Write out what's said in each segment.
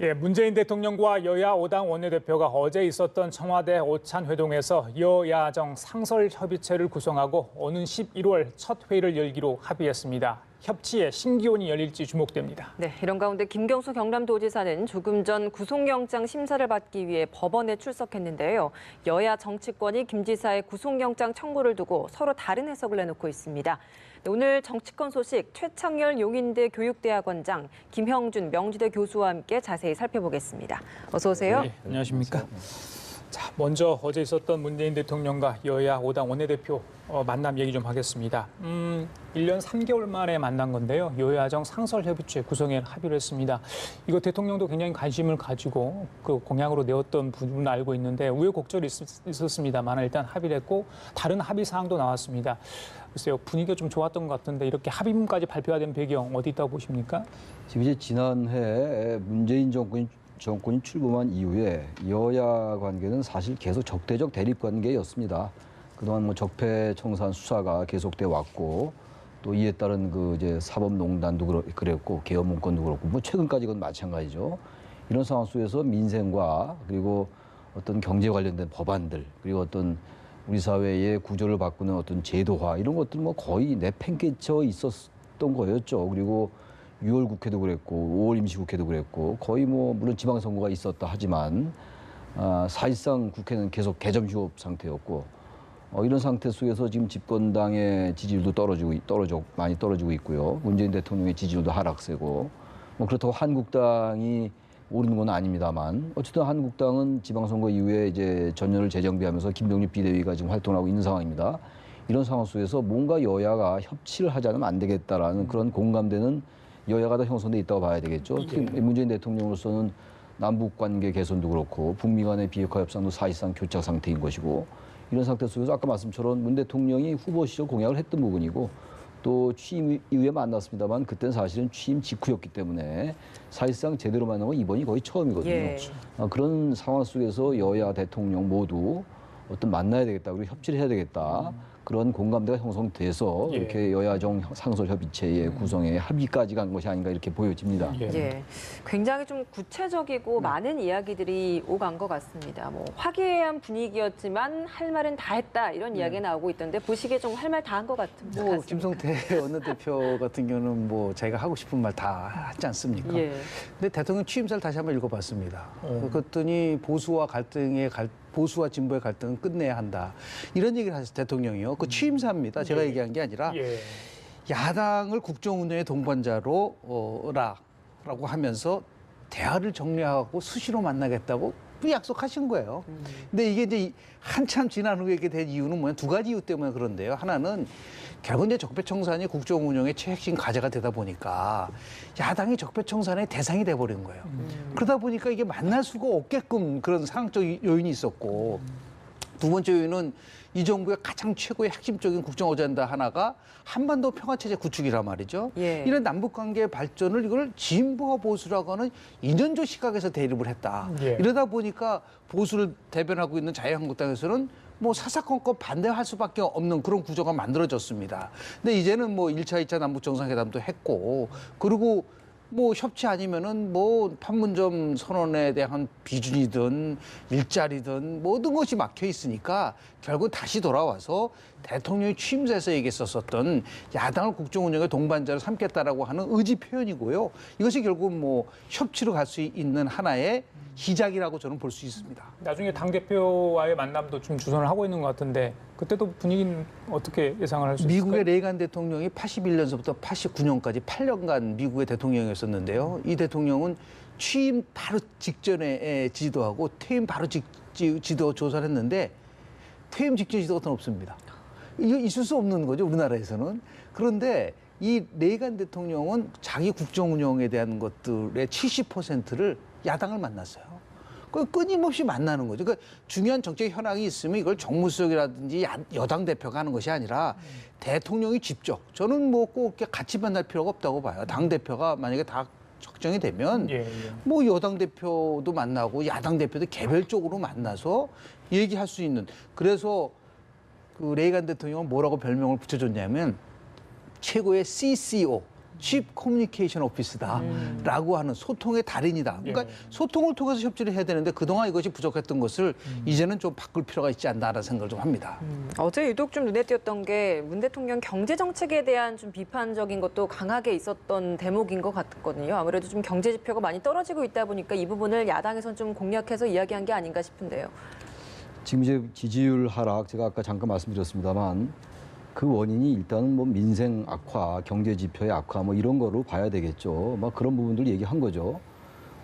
예, 문재인 대통령과 여야 5당 원내대표가 어제 있었던 청와대 오찬 회동에서 여야정 상설협의체를 구성하고 오는 11월 첫 회의를 열기로 합의했습니다. 협치의 신기원이 열릴지 주목됩니다. 네, 이런 가운데 김경수 경남도지사는 조금 전 구속영장 심사를 받기 위해 법원에 출석했는데요. 여야 정치권이 김 지사의 구속영장 청구를 두고 서로 다른 해석을 내놓고 있습니다. 네, 오늘 정치권 소식 최창열 용인대 교육대학원장, 김형준 명지대 교수와 함께 자세히 살펴보겠습니다. 어서 오세요. 네, 안녕하십니까. 자, 먼저 어제 있었던 문재인 대통령과 여야 5당 원내대표 만남 얘기 좀 하겠습니다. 1년 3개월 만에 만난 건데요. 여야정 상설협의체 구성에 합의를 했습니다. 이거 대통령도 굉장히 관심을 가지고 그 공약으로 내었던 부분을 알고 있는데 우여곡절이 있었습니다만 일단 합의를 했고 다른 합의 사항도 나왔습니다. 글쎄요, 분위기가 좀 좋았던 것 같은데 이렇게 합의문까지 발표가 된 배경 어디 있다고 보십니까? 지금 이제 지난해 문재인 정권이 출범한 이후에 여야 관계는 사실 계속 적대적 대립 관계였습니다. 그동안 뭐 적폐청산 수사가 계속돼 왔고 또 이에 따른 그 이제 사법농단도 그랬고 계엄문건도 그렇고 뭐 최근까지 그건 마찬가지죠. 이런 상황 속에서 민생과 그리고 어떤 경제 관련된 법안들 그리고 어떤 우리 사회의 구조를 바꾸는 어떤 제도화 이런 것들 뭐 거의 내팽개쳐 있었던 거였죠. 그리고 6월 국회도 그랬고 5월 임시국회도 그랬고 거의 뭐 물론 지방선거가 있었다 하지만 사실상 국회는 계속 개점휴업 상태였고 이런 상태 속에서 지금 집권당의 지지율도 많이 떨어지고 있고요. 문재인 대통령의 지지율도 하락세고 뭐 그렇다고 한국당이 오르는 건 아닙니다만 어쨌든 한국당은 지방선거 이후에 이제 전열을 재정비하면서 김병립 비대위가 지금 활동하고 있는 상황입니다. 이런 상황 속에서 뭔가 여야가 협치를 하지 않으면 안 되겠다라는 그런 공감대는 여야가 다 형성돼 있다고 봐야 되겠죠. 특히 문재인 대통령으로서는 남북 관계 개선도 그렇고 북미 간의 비핵화 협상도 사실상 교착 상태인 것이고 이런 상태 속에서 아까 말씀처럼 문 대통령이 후보 시절 공약을 했던 부분이고 또 취임 이후에 만났습니다만 그때는 사실은 취임 직후였기 때문에 사실상 제대로 만난 건 이번이 거의 처음이거든요. 예. 그런 상황 속에서 여야 대통령 모두 어떤 만나야 되겠다, 그리고 협치를 해야 되겠다. 그런 공감대가 형성돼서 예. 이렇게 여야정 상설협의체의 구성에 합의까지 간 것이 아닌가 이렇게 보여집니다. 예, 굉장히 좀 구체적이고 많은 이야기들이 오간 것 같습니다. 뭐 화기애애한 분위기였지만 할 말은 다 했다 이런 이야기가 나오고 있던데 보시기에 좀 할 말 다 한 것 같습니다. 뭐 김성태 원내대표 같은 경우는 뭐 자기가 하고 싶은 말 다 하지 않습니까? 예. 근데 대통령 취임사를 다시 한번 읽어봤습니다. 그랬더니 보수와 진보의 갈등은 끝내야 한다. 이런 얘기를 하셨어요, 대통령이요. 그 취임사입니다. 제가 얘기한 게 아니라 예. 야당을 국정운영의 동반자로 라고 하면서 대화를 정리하고 수시로 만나겠다고 약속하신 거예요. 근데 이게 이제 한참 지난 후에 이렇게 된 이유는 뭐냐? 두 가지 이유 때문에 그런데요. 하나는 결국 이제 적폐청산이 국정운영의 최핵심 과제가 되다 보니까 야당이 적폐청산의 대상이 돼버린 거예요. 그러다 보니까 이게 만날 수가 없게끔 그런 상황적 요인이 있었고 두 번째 요인은 이 정부의 가장 최고의 핵심적인 국정 어젠다 하나가 한반도 평화체제 구축이란 말이죠. 예. 이런 남북관계 발전을 이걸 진보와 보수라고 하는 이념적 시각에서 대립을 했다. 예. 이러다 보니까 보수를 대변하고 있는 자유한국당에서는 뭐 사사건건 반대할 수밖에 없는 그런 구조가 만들어졌습니다. 근데 이제는 뭐 1차, 2차 남북 정상회담도 했고 그리고 뭐 협치 아니면은 뭐 판문점 선언에 대한 비준이든 일자리든 모든 것이 막혀 있으니까 결국 다시 돌아와서 대통령이 취임사에서 얘기했었던 야당을 국정운영의 동반자로 삼겠다라고 하는 의지 표현이고요. 이것이 결국 뭐 협치로 갈 수 있는 하나의 시작이라고 저는 볼 수 있습니다. 나중에 당대표와의 만남도 좀 주선을 하고 있는 것 같은데 그때도 분위기는 어떻게 예상을 할 수 있을까요? 미국의 레이간 대통령이 81년서부터 89년까지 8년간 미국의 대통령이었었는데요. 이 대통령은 취임 바로 직전에 지도하고 퇴임 바로 지도 조사를 했는데 퇴임 직전 지도 같은 없습니다. 이거 있을 수 없는 거죠, 우리나라에서는. 그런데 이 레이간 대통령은 자기 국정 운영에 대한 것들의 70%를 야당을 만났어요. 끊임없이 만나는 거죠. 그러니까 중요한 정책 현황이 있으면 이걸 정무수석이라든지 여당 대표가 하는 것이 아니라 대통령이 직접. 저는 뭐 꼭 같이 만날 필요가 없다고 봐요. 당 대표가 만약에 다 적정이 되면 뭐 여당 대표도 만나고 야당 대표도 개별적으로 만나서 얘기할 수 있는. 그래서 그 레이간 대통령은 뭐라고 별명을 붙여줬냐면 최고의 CCO, Chief Communication Office다라고 하는 소통의 달인이다. 그러니까 예. 소통을 통해서 협치를 해야 되는데 그동안 이것이 부족했던 것을 이제는 좀 바꿀 필요가 있지 않나라는 생각을 좀 합니다. 어제 유독 좀 눈에 띄었던 게 문 대통령 경제 정책에 대한 좀 비판적인 것도 강하게 있었던 대목인 것 같거든요. 아무래도 좀 경제 지표가 많이 떨어지고 있다 보니까 이 부분을 야당에선 좀 공략해서 이야기한 게 아닌가 싶은데요. 지금 이제 지지율 하락 제가 아까 잠깐 말씀드렸습니다만 그 원인이 일단은 뭐 민생 악화, 경제 지표의 악화 뭐 이런 거로 봐야 되겠죠. 막 그런 부분들 얘기한 거죠.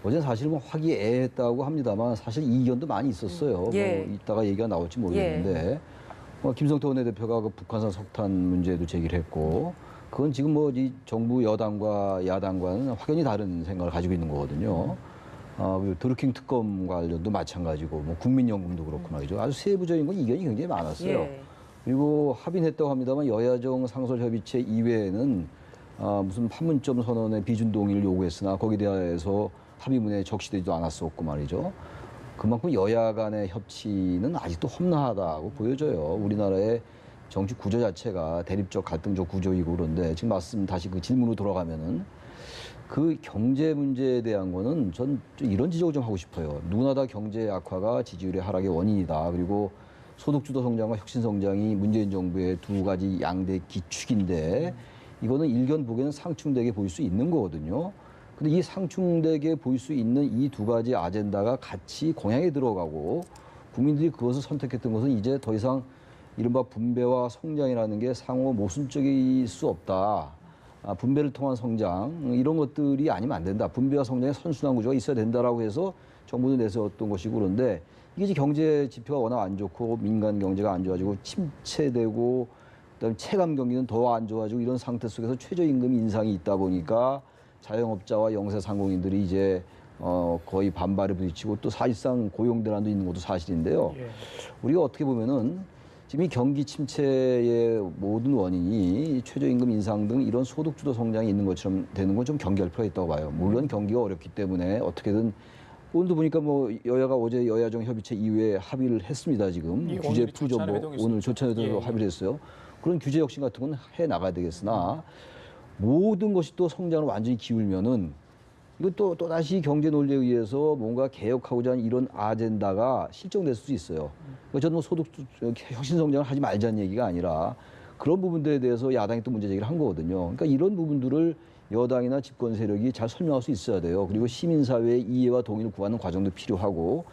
어제 사실 뭐 화기애애했다고 합니다만 사실 이견도 많이 있었어요. 예. 뭐 이따가 얘기가 나올지 모르겠는데 김성태 원내대표가 그 북한산 석탄 문제도 제기를 했고 그건 지금 뭐 이 정부 여당과 야당과는 확연히 다른 생각을 가지고 있는 거거든요. 그리고 드루킹 특검 관련도 마찬가지고 뭐 국민연금도 그렇고 말이죠. 아주 세부적인 건 이견이 굉장히 많았어요. 예. 그리고 합의했다고 합니다만 여야정 상설협의체 이외에는 무슨 판문점 선언의 비준 동의를 요구했으나 거기에 대해서 합의문에 적시되지도 않았었고 말이죠. 그만큼 여야 간의 협치는 아직도 험난하다고 보여져요. 우리나라의 정치 구조 자체가 대립적 갈등적 구조이고 그런데 지금 다시 그 질문으로 돌아가면은 그 경제 문제에 대한 거는 전 이런 지적을 좀 하고 싶어요. 누구나 다 경제 악화가 지지율의 하락의 원인이다. 그리고 소득주도 성장과 혁신 성장이 문재인 정부의 두 가지 양대 기축인데 이거는 일견 보기에는 상충되게 보일 수 있는 거거든요. 근데 이 상충되게 보일 수 있는 이 두 가지 아젠다가 같이 공약에 들어가고 국민들이 그것을 선택했던 것은 이제 더 이상 이른바 분배와 성장이라는 게 상호 모순적일 수 없다. 분배를 통한 성장 이런 것들이 아니면 안 된다. 분배와 성장의 선순환 구조가 있어야 된다라고 해서 정부도 내세웠던 것이고 그런데 이게 이제 경제 지표가 워낙 안 좋고 민간 경제가 안 좋아지고 침체되고 그다음에 체감 경기는 더 안 좋아지고 이런 상태 속에서 최저임금 인상이 있다 보니까 자영업자와 영세 상공인들이 이제 거의 반발에 부딪히고 또 사실상 고용 대란도 있는 것도 사실인데요. 예. 우리가 어떻게 보면은 지금 이 경기 침체의 모든 원인이 최저임금 인상 등 이런 소득주도 성장이 있는 것처럼 되는 건 좀 경계할 필요가 있다고 봐요. 물론 경기가 어렵기 때문에 어떻게든 오늘도 보니까 뭐 여야가 어제 여야정 협의체 이후에 합의를 했습니다. 지금 예, 규제 오늘 풀죠. 조찬 뭐 회동이 오늘 있었죠. 조찬회도 예, 예. 합의를 했어요. 그런 규제 혁신 같은 건 해 나가야 되겠으나 모든 것이 또 성장을 완전히 기울면은 이건 또 다시 경제 논리에 의해서 뭔가 개혁하고자 하는 이런 아젠다가 실종될 수 있어요. 그러니까 저는 뭐 소득 혁신 성장을 하지 말자는 얘기가 아니라 그런 부분들에 대해서 야당이 또 문제 제기를 한 거거든요. 그러니까 이런 부분들을 여당이나 집권 세력이 잘 설명할 수 있어야 돼요. 그리고 시민사회의 이해와 동의를 구하는 과정도 필요하고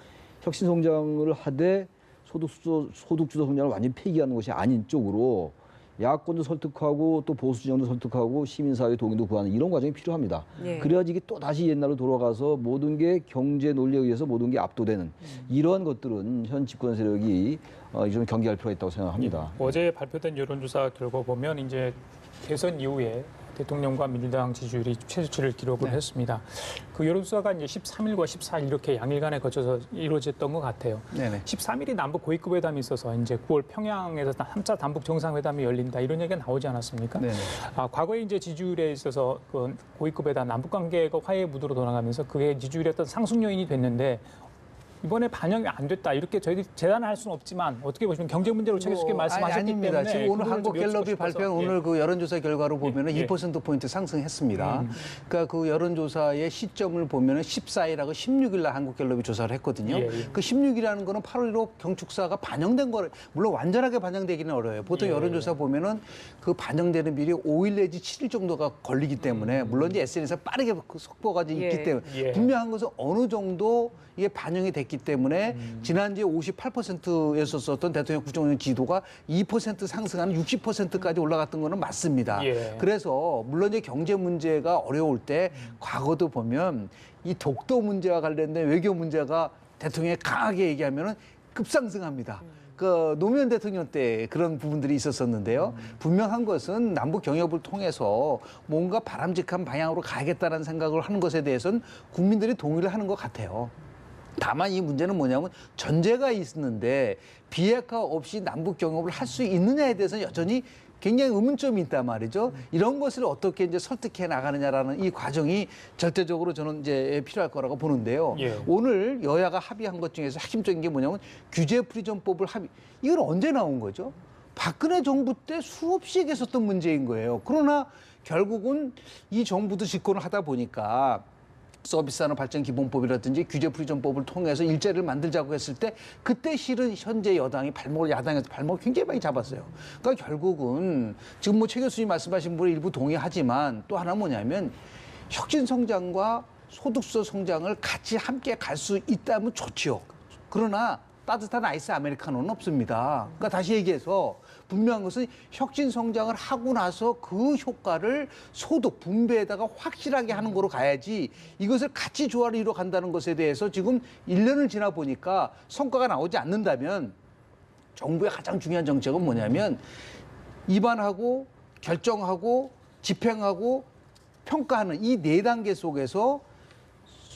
혁신 성장을 하되 소득주도 성장을 완전히 폐기하는 것이 아닌 쪽으로 야권도 설득하고 또 보수 진영도 설득하고 시민사회 동의도 구하는 이런 과정이 필요합니다. 예. 그래야지 이게 또 다시 옛날로 돌아가서 모든 게 경제 논리에 의해서 모든 게 압도되는 이러한 것들은 현 집권 세력이 좀 경계할 필요가 있다고 생각합니다. 어제 발표된 여론조사 결과 보면 이제 대선 이후에 대통령과 민주당 지지율이 최저치를 기록을 했습니다. 그 여론조사가 이제 13일과 14일 이렇게 양일간에 거쳐서 이루어졌던 것 같아요. 네네. 13일이 남북 고위급 회담이 있어서 이제 9월 평양에서 3차 남북 정상회담이 열린다 이런 얘기가 나오지 않았습니까? 네네. 과거에 이제 지지율에 있어서 그 고위급 회담 남북 관계가 화해의 무드로 돌아가면서 그게 지지율의 어떤 상승 요인이 됐는데 이번에 반영이 안 됐다 이렇게 저희들이 재단할 수는 없지만 어떻게 보시면 경제 문제로 책임있게 말씀하셨기 아닙니다. 때문에 지금 오늘 그 부분을 좀 한국갤럽이 여쭙고 싶어서. 발표한 오늘 그 여론조사 결과로 보면은 예. 2%포인트 상승했습니다. 그러니까 그 여론조사의 시점을 보면은 14일하고 16일 날 한국갤럽이 조사를 했거든요. 예, 예. 그 16일이라는 거는 8월 1호 경축사가 반영된 거를 물론 완전하게 반영되기는 어려워요. 보통 예. 여론조사 보면은 그 반영되는 비율이 5일 내지 7일 정도가 걸리기 때문에 물론 이제 SNS에 빠르게 그 속보가 있기 예. 때문에 예. 분명한 것은 어느 정도 이게 반영이 됐기 때문에 지난주에 58%였었던 대통령 국정운영 지도가 2% 상승하는 60%까지 올라갔던 거는 맞습니다. 예. 그래서 물론 이제 경제 문제가 어려울 때 과거도 보면 이 독도 문제와 관련된 외교 문제가 대통령이 강하게 얘기하면은 급상승합니다. 그 노무현 대통령 때 그런 부분들이 있었었는데요. 분명한 것은 남북 경협을 통해서 뭔가 바람직한 방향으로 가야겠다는 생각을 하는 것에 대해서는 국민들이 동의를 하는 것 같아요. 다만 이 문제는 뭐냐면 전제가 있는데 비핵화 없이 남북 경협을 할 수 있느냐에 대해서는 여전히 굉장히 의문점이 있단 말이죠. 이런 것을 어떻게 이제 설득해 나가느냐라는 이 과정이 절대적으로 저는 이제 필요할 거라고 보는데요. 예. 오늘 여야가 합의한 것 중에서 핵심적인 게 뭐냐면 규제 프리즘법을 합의. 이건 언제 나온 거죠? 박근혜 정부 때 수없이 얘기했었던 문제인 거예요. 그러나 결국은 이 정부도 집권을 하다 보니까 서비스산업 발전 기본법이라든지 규제 프리전법을 통해서 일자리를 만들자고 했을 때 그때 실은 현재 여당이 야당에서 발목을 굉장히 많이 잡았어요. 그러니까 결국은 지금 뭐 최 교수님 말씀하신 부분에 일부 동의하지만 또 하나 뭐냐면 혁신 성장과 소득수 성장을 같이 함께 갈 수 있다면 좋지요. 그러나 따뜻한 아이스 아메리카노는 없습니다. 그러니까 다시 얘기해서 분명한 것은 혁신 성장을 하고 나서 그 효과를 소득 분배에다가 확실하게 하는 거로 가야지 이것을 같이 조화를 이루어 간다는 것에 대해서 지금 1년을 지나 보니까 성과가 나오지 않는다면 정부의 가장 중요한 정책은 뭐냐면 입안하고 결정하고 집행하고 평가하는 이 4단계 속에서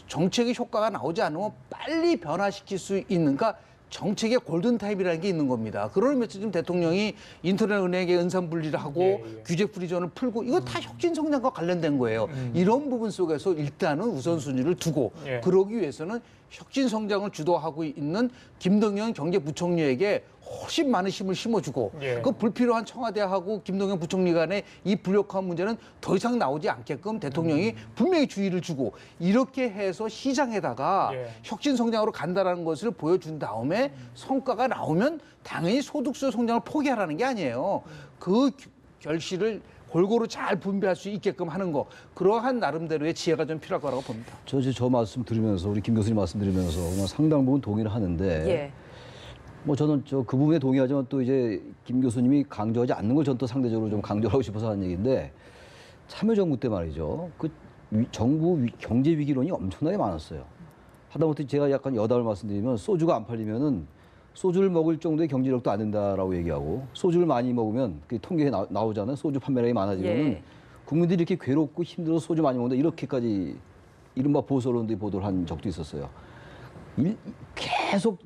정책의 효과가 나오지 않으면 빨리 변화시킬 수 있는, 그러니까 정책의 골든타임이라는 게 있는 겁니다. 그러면서 지금 대통령이 인터넷 은행에 은산 분리를 하고 규제 프리전을 풀고 이거 다 혁신 성장과 관련된 거예요. 이런 부분 속에서 일단은 우선순위를 두고 그러기 위해서는 혁신 성장을 주도하고 있는 김동연 경제부총리에게 훨씬 많은 힘을 심어주고 그 불필요한 청와대하고 김동연 부총리 간의 이 불협화음 문제는 더 이상 나오지 않게끔 대통령이 분명히 주의를 주고 이렇게 해서 시장에다가 혁신 성장으로 간다라는 것을 보여준 다음에 성과가 나오면 당연히 소득수 성장을 포기하라는 게 아니에요. 그 결실을 골고루 잘 분배할 수 있게끔 하는 거, 그러한 나름대로의 지혜가 좀 필요할 거라고 봅니다. 저 말씀 들으면서 우리 김 교수님 말씀 들으면서 상당 부분 동의를 하는데 뭐 저는 그 부분에 동의하지만 또 이제 김 교수님이 강조하지 않는 걸 저는 또 상대적으로 좀 강조하고 싶어서 하는 얘기인데 참여정부 때 말이죠. 그 정부 경제 위기론이 엄청나게 많았어요. 하다못해 제가 약간 여담을 말씀드리면 소주가 안 팔리면은 소주를 먹을 정도의 경제력도 안 된다라고 얘기하고 소주를 많이 먹으면 그 통계에 나오잖아요. 소주 판매량이 많아지면은 국민들이 이렇게 괴롭고 힘들어서 소주 많이 먹는다 이렇게까지 이른바 보수 언론들이 보도를 한 적도 있었어요. 계속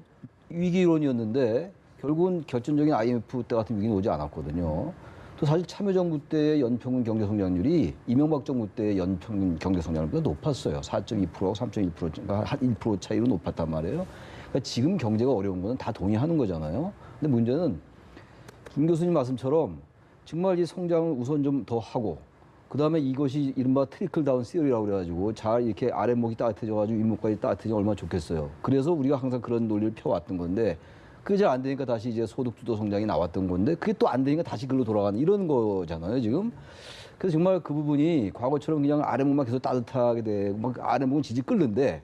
위기론이었는데 결국은 결정적인 IMF 때 같은 위기는 오지 않았거든요. 또 사실 참여정부 때의 연평균 경제성장률이 이명박 정부 때의 연평균 경제성장률보다 높았어요. 4.2%하고 3.1%, 그러니까 한 1% 차이로 높았단 말이에요. 그러니까 지금 경제가 어려운 거는 다 동의하는 거잖아요. 근데 문제는 김 교수님 말씀처럼 정말 이 성장을 우선 좀 더 하고 그다음에 이것이 이른바 트리클 다운 시어리라고 그래가지고 잘 이렇게 아랫목이 따뜻해져가지고 윗목까지 따뜻해지면 얼마나 좋겠어요. 그래서 우리가 항상 그런 논리를 펴왔던 건데 그게 잘 안 되니까 다시 이제 소득주도 성장이 나왔던 건데 그게 또 안 되니까 다시 글로 돌아가는 이런 거잖아요 지금. 그래서 정말 그 부분이 과거처럼 그냥 아랫목만 계속 따뜻하게 되고 막 아랫목은 지지 끓는데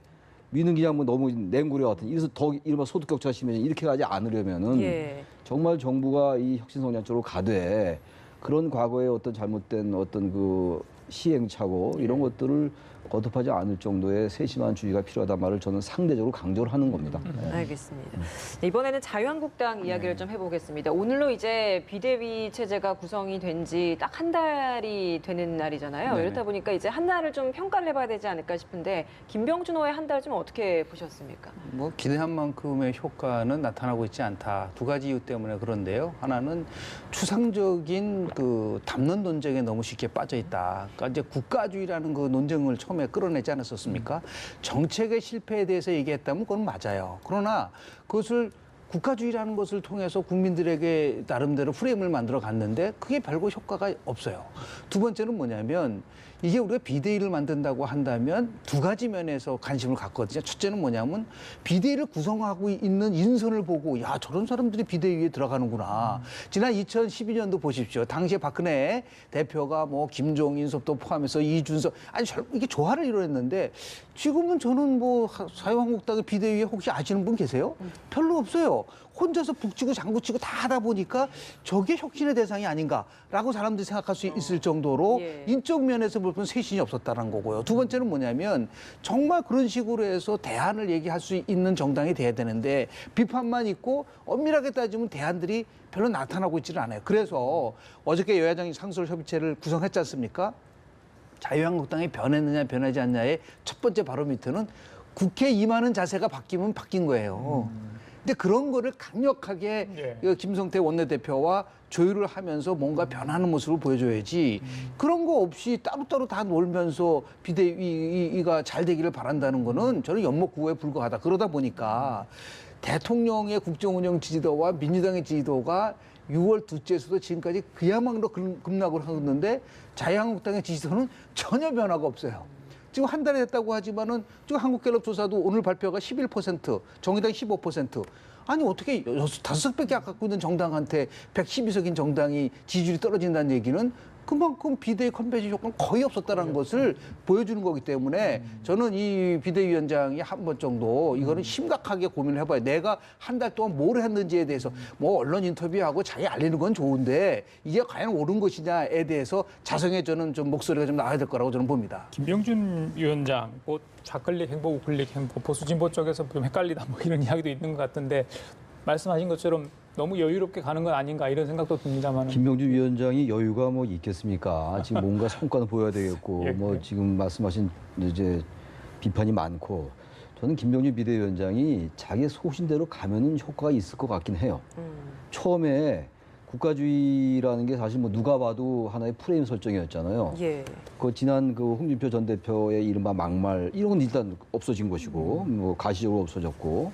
위는 그냥 뭐 너무 냉구려 같은 이래서 더 이른바 소득 격차가 심해져 이렇게 가지 않으려면은 정말 정부가 이 혁신 성장 쪽으로 가되 그런 과거의 어떤 잘못된 어떤 그 시행착오 이런 것들을 거듭하지 않을 정도의 세심한 주의가 필요하단 말을 저는 상대적으로 강조를 하는 겁니다. 알겠습니다. 네, 이번에는 자유한국당 이야기를 좀 해보겠습니다. 오늘로 이제 비대위 체제가 구성이 된 지 딱 한 달이 되는 날이잖아요. 이렇다 보니까 이제 한 달을 좀 평가를 해봐야 되지 않을까 싶은데 김병준 의원의 한 달 좀 어떻게 보셨습니까? 뭐 기대한 만큼의 효과는 나타나고 있지 않다. 두 가지 이유 때문에 그런데요. 하나는 추상적인 그 담론 논쟁에 너무 쉽게 빠져 있다. 그러니까 이제 국가주의라는 그 논쟁을 처음에 끌어내지 않았었습니까? 정책의 실패에 대해서 얘기했다면 그건 맞아요. 그러나 그것을 국가주의라는 것을 통해서 국민들에게 나름대로 프레임을 만들어 갔는데 그게 별거 효과가 없어요. 두 번째는 뭐냐면 이게 우리가 비대위를 만든다고 한다면 두 가지 면에서 관심을 갖거든요. 첫째는 뭐냐면 비대위를 구성하고 있는 인선을 보고 야 저런 사람들이 비대위에 들어가는구나. 지난 2012년도 보십시오. 당시에 박근혜 대표가 뭐 김종인섭도 포함해서 이준석 아니 이게 조화를 이뤄냈는데 지금은 저는 뭐 자유한국당의 비대위에 혹시 아시는 분 계세요? 별로 없어요. 혼자서 북치고 장구치고 다 하다 보니까 저게 혁신의 대상이 아닌가라고 사람들이 생각할 수 있을 정도로 인적 면에서 보면 쇄신이 없었다는 거고요. 두 번째는 뭐냐면 정말 그런 식으로 해서 대안을 얘기할 수 있는 정당이 돼야 되는데 비판만 있고 엄밀하게 따지면 대안들이 별로 나타나고 있지는 않아요. 그래서 어저께 여야정 상설협의체를 구성했지 않습니까? 자유한국당이 변했느냐 변하지 않냐의 첫 번째 바로미터는 국회 임하는 자세가 바뀌면 바뀐 거예요. 근데 그런 거를 강력하게 김성태 원내대표와 조율을 하면서 뭔가 변하는 모습을 보여줘야지 그런 거 없이 따로따로 다 놀면서 비대위가 잘 되기를 바란다는 거는 저는 연목구호에 불과하다. 그러다 보니까 대통령의 국정운영 지지도와 민주당의 지지도가 6월 둘째에서도 지금까지 그야말로 급락을 하는데 자유한국당의 지지도는 전혀 변화가 없어요. 지금 한 달이 됐다고 하지만은 지금 한국갤럽 조사도 오늘 발표가 11%, 정의당 15%. 아니 어떻게 5배밖에 안 갖고 있는 정당한테 112석인 정당이 지지율이 떨어진다는 얘기는 그만큼 비대위 컨벤션 효과는 거의 없었다는 것을 보여주는 거기 때문에 저는 이 비대위원장이 한 번 정도 이거는 심각하게 고민을 해봐요. 내가 한 달 동안 뭘 했는지에 대해서 뭐 언론 인터뷰하고 자기 알리는 건 좋은데 이게 과연 옳은 것이냐에 대해서 자성의 저는 좀 목소리가 좀 나와야 될 거라고 저는 봅니다. 김병준 위원장, 뭐 좌클릭 행보, 우클릭 행보, 보수 진보 쪽에서 좀 헷갈리다 뭐 이런 이야기도 있는 것 같은데 말씀하신 것처럼 너무 여유롭게 가는 건 아닌가 이런 생각도 듭니다만. 김병준 위원장이 여유가 뭐 있겠습니까? 지금 뭔가 성과는 보여야 되겠고, 예, 뭐 예. 지금 말씀하신 이제 비판이 많고, 저는 김병준 비대위원장이 자기 소신대로 가면은 효과가 있을 것 같긴 해요. 처음에 국가주의라는 게 사실 뭐 누가 봐도 하나의 프레임 설정이었잖아요. 예. 그 지난 그 홍준표 전 대표의 이른바 막말 이런 건 일단 없어진 것이고, 뭐 가시적으로 없어졌고,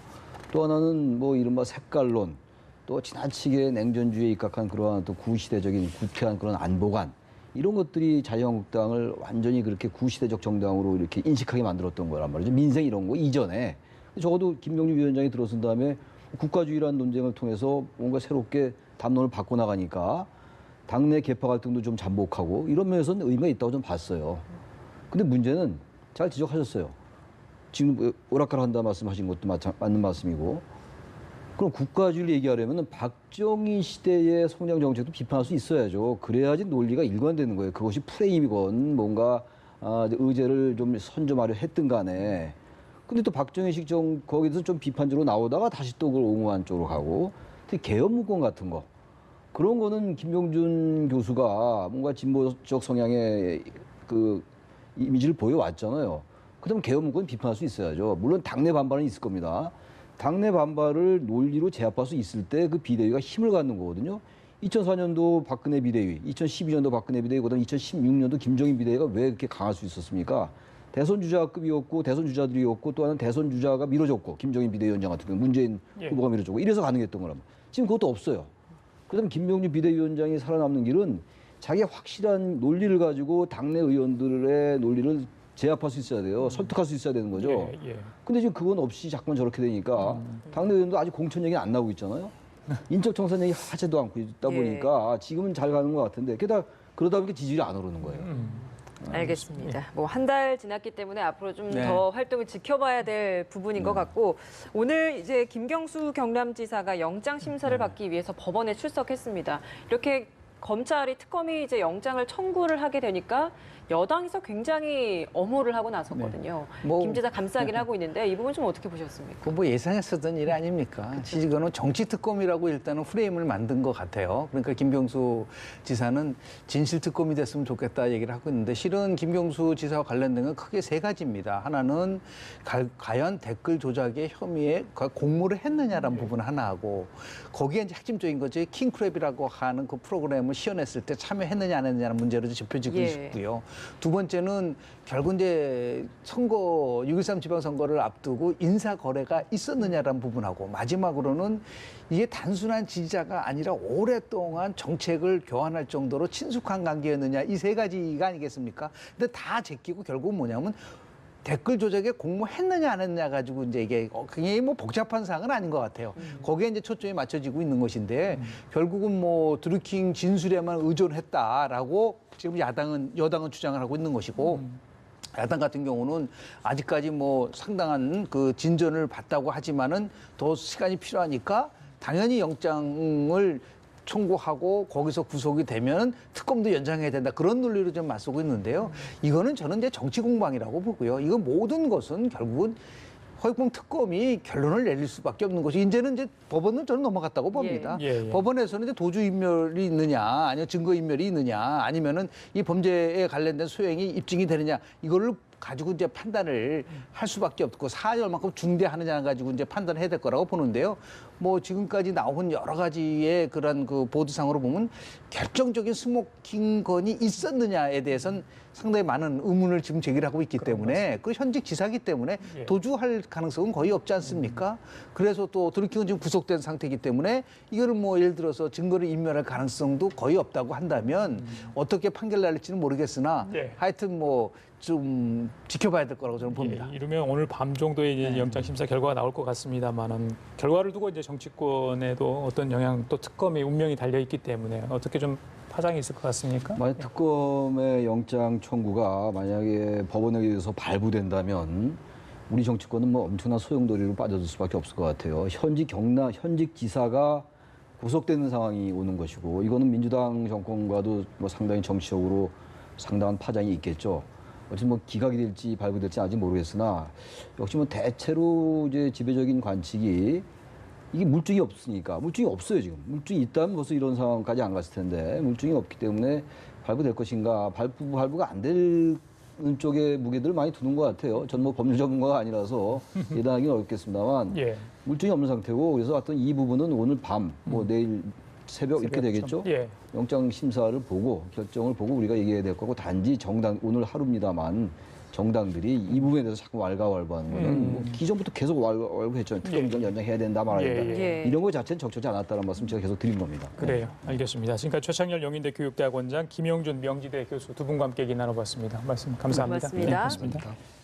또 하나는 뭐 이른바 색깔론. 또 지나치게 냉전주의에 입각한 그러한 또 구시대적인 구태한 그런 안보관 이런 것들이 자유한국당을 완전히 그렇게 구시대적 정당으로 이렇게 인식하게 만들었던 거란 말이죠. 민생 이런 거 이전에 적어도 김병준 위원장이 들어선 다음에 국가주의라는 논쟁을 통해서 뭔가 새롭게 담론을 바꿔나가니까 당내 계파 갈등도 좀 잠복하고 이런 면에서는 의미가 있다고 좀 봤어요. 근데 문제는 잘 지적하셨어요. 지금 오락가락한다 말씀하신 것도 맞는 말씀이고 그럼 국가주의를 얘기하려면 박정희 시대의 성장 정책도 비판할 수 있어야죠. 그래야지 논리가 일관되는 거예요. 그것이 프레임이건 뭔가 의제를 좀 선점하려 했든 간에. 근데 또 박정희식 거기서 좀 비판적으로 나오다가 다시 또 그걸 옹호한 쪽으로 가고 특히 개헌문건 같은 거. 그런 거는 김병준 교수가 뭔가 진보적 성향의 그 이미지를 보여왔잖아요. 그다음 개헌문건 비판할 수 있어야죠. 물론 당내 반발은 있을 겁니다. 당내 반발을 논리로 제압할 수 있을 때 그 비대위가 힘을 갖는 거거든요. 2004년도 박근혜 비대위, 2012년도 박근혜 비대위, 그다음 2016년도 김정인 비대위가 왜 그렇게 강할 수 있었습니까? 대선 주자급이었고 대선 주자들이었고 또 하나는 대선 주자가 밀어줬고 김정인 비대위원장 같은 경우 문재인 후보가 밀어줬고 이래서 가능했던 거라면 지금 그것도 없어요. 그다음 김병준 비대위원장이 살아남는 길은 자기가 확실한 논리를 가지고 당내 의원들의 논리를 제압할 수 있어야 돼요. 설득할 수 있어야 되는 거죠. 예. 근데 지금 그건 없이 자꾸만 저렇게 되니까 당내 의원도 아직 공천 얘기는 안 나오고 있잖아요. 인적 청산 얘기 하지도 않고 있다 보니까 지금은 잘 가는 것 같은데 게다가 그러다 보니까 지지율이 안 오르는 거예요. 알겠습니다. 뭐 한 달 지났기 때문에 앞으로 좀 네. 더 활동을 지켜봐야 될 부분인 것 같고 오늘 이제 김경수 경남지사가 영장 심사를 받기 위해서 법원에 출석했습니다. 이렇게 검찰이 특검이 이제 영장을 청구를 하게 되니까 여당에서 굉장히 엄호를 하고 나섰거든요. 뭐- 김 지사 감싸기를 하고 있는데 이 부분 좀 어떻게 보셨습니까? 그 뭐 예상했었던 일 아닙니까? 이거는 정치 특검이라고 일단은 프레임을 만든 것 같아요. 그러니까 김경수 지사는 진실 특검이 됐으면 좋겠다 얘기를 하고 있는데 실은 김경수 지사와 관련된 건 크게 세 가지입니다. 하나는 과연 댓글 조작의 혐의에 공모를 했느냐라는 부분 하나하고 거기에 이제 핵심적인 거지 킹크랩이라고 하는 그 프로그램을 시연했을 때 참여했느냐 안 했느냐는 문제로 짚어지고 있고요. 두 번째는 결국 이제 선거 6.13 지방선거를 앞두고 인사 거래가 있었느냐라는 부분하고 마지막으로는 이게 단순한 지지자가 아니라 오랫동안 정책을 교환할 정도로 친숙한 관계였느냐 이 세 가지가 아니겠습니까? 근데 다 제끼고 결국은 뭐냐면 댓글 조작에 공모했느냐 안 했느냐 가지고 이제 이게 굉장히 뭐 복잡한 사항은 아닌 것 같아요. 거기에 이제 초점이 맞춰지고 있는 것인데 결국은 뭐 드루킹 진술에만 의존했다라고 지금 여당은 주장을 하고 있는 것이고 야당 같은 경우는 아직까지 뭐 상당한 그 진전을 봤다고 하지만은 더 시간이 필요하니까 당연히 영장을 청구하고 거기서 구속이 되면 특검도 연장해야 된다. 그런 논리로 좀 맞서고 있는데요. 이거는 저는 이제 정치 공방이라고 보고요. 이거 모든 것은 결국은 허익범 특검이 결론을 내릴 수밖에 없는 것이 이제는 이제 법원은 저는 넘어갔다고 봅니다. 예. 법원에서는 이제 도주인멸이 있느냐, 아니면 증거인멸이 있느냐, 아니면은 이 범죄에 관련된 소행이 입증이 되느냐 이거를 가지고 이제 판단을 할 수밖에 없고 사안이 얼마큼 중대하느냐 가지고 이제 판단을 해야 될 거라고 보는데요. 뭐 지금까지 나온 여러 가지의 그런 그 보도상으로 보면 결정적인 스모킹 건이 있었느냐에 대해서는 상당히 많은 의문을 지금 제기를 하고 있기 때문에 그 현직 지사기 때문에 예. 도주할 가능성은 거의 없지 않습니까? 그래서 또 드루킹은 지금 구속된 상태이기 때문에 이거를 뭐 예를 들어서 증거를 인멸할 가능성도 거의 없다고 한다면 어떻게 판결 날릴지는 모르겠으나 예. 하여튼 뭐 좀 지켜봐야 될 거라고 저는 봅니다. 예, 이르면 오늘 밤 정도에 이제 영장 심사 결과가 나올 것 같습니다만은 결과를 두고 이제 정치권에도 어떤 영향 또 특검의 운명이 달려 있기 때문에 어떻게 좀 파장이 있을 것 같습니까? 만약 특검의 영장 청구가 만약에 법원에 의해서 발부된다면 우리 정치권은 뭐 엄청난 소용돌이로 빠져들 수밖에 없을 것 같아요. 현직 지사가 구속되는 상황이 오는 것이고 이거는 민주당 정권과도 뭐 상당히 정치적으로 상당한 파장이 있겠죠. 어찌 뭐 기각이 될지 발부될지 아직 모르겠으나 역시 뭐 대체로 이제 지배적인 관측이 이게 물증이 없으니까 물증이 없어요 지금 물증이 있다면 벌써 이런 상황까지 안 갔을 텐데 물증이 없기 때문에 발부될 것인가 발부가 안 되는 쪽에 무게들을 많이 두는 것 같아요. 전 뭐 법률 전문가가 아니라서 예단하기는 어렵겠습니다만 예. 물증이 없는 상태고 그래서 어떤 이 부분은 오늘 밤 뭐 내일 새벽 이렇게 되겠죠. 예. 영장 심사를 보고 결정을 보고 우리가 얘기해야 될 거고 단지 정당 오늘 하루입니다만 정당들이 이 부분에 대해서 자꾸 왈가왈부하는 거는 뭐 기존부터 계속 왈가왈부했잖아요. 특검 연장해야 된다 말아야 된다. 예. 이런 거 자체는 적절치 않았다는 말씀 제가 계속 드린 겁니다. 그래요. 알겠습니다. 지금까지 최창렬 영인대 교육대학원장, 김영준 명지대 교수 두 분과 함께 얘기 나눠봤습니다. 말씀 감사합니다. 고맙습니다. 고맙습니다.